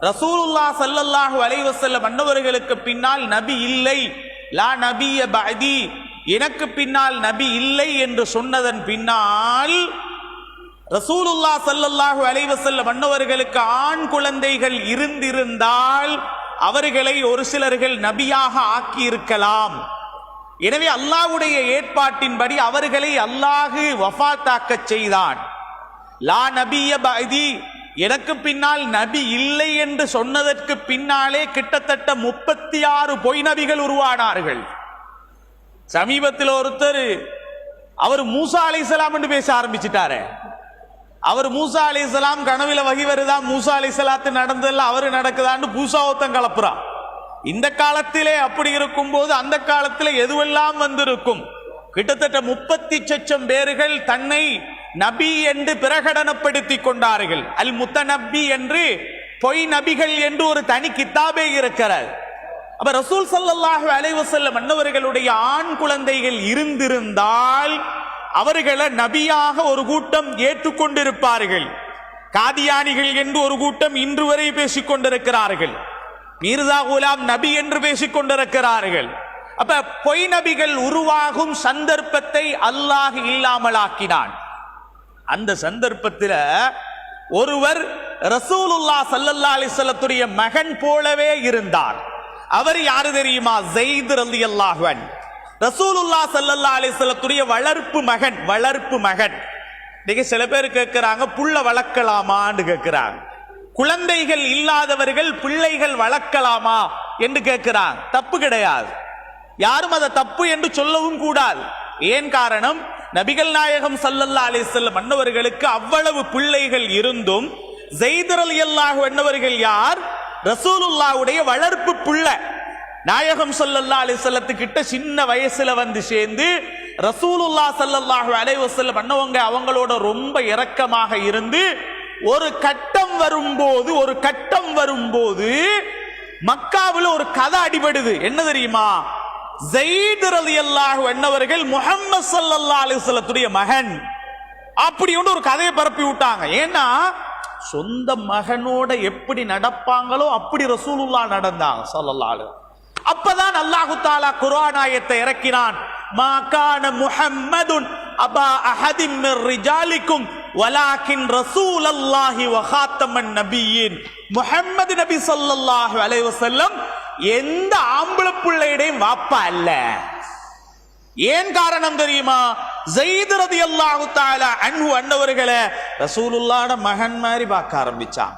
ரசூலுல்லாஹ் ஸல்லல்லாஹு அலைஹி வஸல்லம் அன்னவர்களுக்கு பின்னால் நபி இல்லை, லா நபிய பஅதி, எனக்கு பின்னால் நபி இல்லை என்று சொன்னதன் பின்னால் ரசூலுல்லாஹ் ஸல்லல்லாஹு அலைஹி வஸல்லம் அன்னவர்களுக்கு ஆண் குழந்தைகள் இருந்திருந்தால் அவர்களை ஒரு சிலர்கள் நபியாக ஆக்கி இருக்கலாம். எனவே அல்லாஹ்வுடைய ஏற்பாட்டின்படி அவர்களை அல்லாஹ் வஃபாத்தாக்க செய்தான். லா நபிய பஅதி, எனக்கு பின்னால் நபி இல்லை என்று சொன்னதற்கு பின்னாலே கிட்டத்தட்ட 36 பொய் நபிகள் உருவானார்கள். சமீபத்தில் ஒருத்தர் அவர் மூசா அலைஹிஸ்ஸலாம் என்று பேச ஆரம்பிச்சிட்டாரு. அவர் மூசா அலைஹிஸ்ஸலாம் கனவுல வகி வருதா, மூசா அலைஹிஸ்ஸலாத்து நடந்ததெல்லாம் அவரு நடக்குதான்னு பூசாவத்தம் கலப்புறான். இந்த காலத்திலே அப்படி இருக்கும் போது அந்த காலத்திலே எதுவெல்லாம் வந்திருக்கும். கிட்டத்தட்ட 30 லட்சம் பேர்கள் தன்னை நபி என்று பிரகடனப்படுத்திக் கொண்டார்கள். அல் முத்தநப்பி என்று பொய் நபிகள் என்று ஒரு தனி கித்தாபே இருக்கிறது. அப்ப ரசூல் ஸல்லல்லாஹு அலைஹி வஸல்லம் அன்னவர்களுடைய ஆண் குழந்தைகள் இருந்திருந்தால் அவர்களை நபியாக ஒரு கூட்டம் ஏற்றுக்கொண்டிருப்பார்கள். காதியானிகள் என்று ஒரு கூட்டம் இன்று வரை பேசிக் கொண்டிருக்கிறார்கள். மீர்சா குலாம் நபி என்று பேசிக் கொண்டிருக்கிறார்கள். அப்ப பொய் நபிகள் உருவாகும் சந்தர்ப்பத்தை அல்லாஹ் இல்லாமலாக்கினான். அந்த சந்தர்ப்பத்தில் ஒருவர் ரசூலுல்லாஹ் ஸல்லல்லாஹு அலைஹி வஸல்லத்துடைய மகன் போலவே இருந்தார். அவர் யாரு தெரியுமா? ஸைத் ரலியல்லாஹு அன்ஹு, ரசூலுல்லாஹ் ஸல்லல்லாஹு அலைஹி வஸல்லத்துடைய வளர்ப்பு மகன். இன்னைக்கு சில பேர் கேட்கிறாங்க, புள்ள வளர்க்கலாமான்னு கேட்கிறாங்க. குழந்தைகள் இல்லாதவர்கள் பிள்ளைகள் வளர்க்கலாமா என்று கேட்கிறாங்க. தப்பு கிடையாது, யாரும் அதை தப்பு என்று சொல்லவும் கூடாது. ஏன் காரணம், நபிகள் நாயகம் ஸல்லல்லாஹு அலைஹி வஸல்லம் அன்னவர்களுக்கு அவ்வளவு பிள்ளைகள் இருந்தும் ஸைத் ரலியல்லாஹு அன்ஹு யார்? ரசூலுல்லாஹ்வுடைய வளர்ப்பு பிள்ளை. நாயகம் ஸல்லல்லாஹு அலைஹி வஸல்லத்துக்கு கிட்ட சின்ன வயசுல வந்து சேர்ந்து ரசூலுல்லாஹ் ஸல்லல்லாஹு அலைஹி வஸல்லம் அன்னவங்க அவங்களோட ரொம்ப இரக்கமாக இருந்து ஒரு கட்டம் வரும்போது மக்காவில் ஒரு கதை அடிபடுது. என்ன தெரியுமா? ஸைத் ரலியல்லாஹு அன்ஹு அவர்கள் முஹம்மது ஸல்லல்லாஹு அலைஹி வஸல்லத்துடைய மகன் அப்படி ஒரு கதையை பரப்பி விட்டாங்க. ஏன்னா சொந்த மகனோட எப்படி நடப்பாங்களோ அப்படி ரசூலுல்லாஹ் நடந்தாங்க ஸல்லல்லாஹு அலைஹி வஸல்லம். அப்பதான் அல்லாஹ் தஆலா குர்ஆன் ஆயத்தை இறக்கினான். மா கான முஹம்மதுன் அபா அஹதின் மிர் ரிஜாலிக்கும் வலாக்கின் ரசூலல்லாஹி வ காத்தமன் நபியீன். முஹம்மது நபி ஸல்லல்லாஹு அலைஹி வஸல்லம் எந்த ஆம்பளை பிள்ளையுடையும் வாப்பா அல்ல. ஏன் காரணம் தெரியுமா? ஸைத் ரலியல்லாஹு தஆலா அன்ஹு அன்னவர்களை ரசூலுல்லாஹ்வோட மகன் மாதிரி பார்க்க ஆரம்பிச்சான்.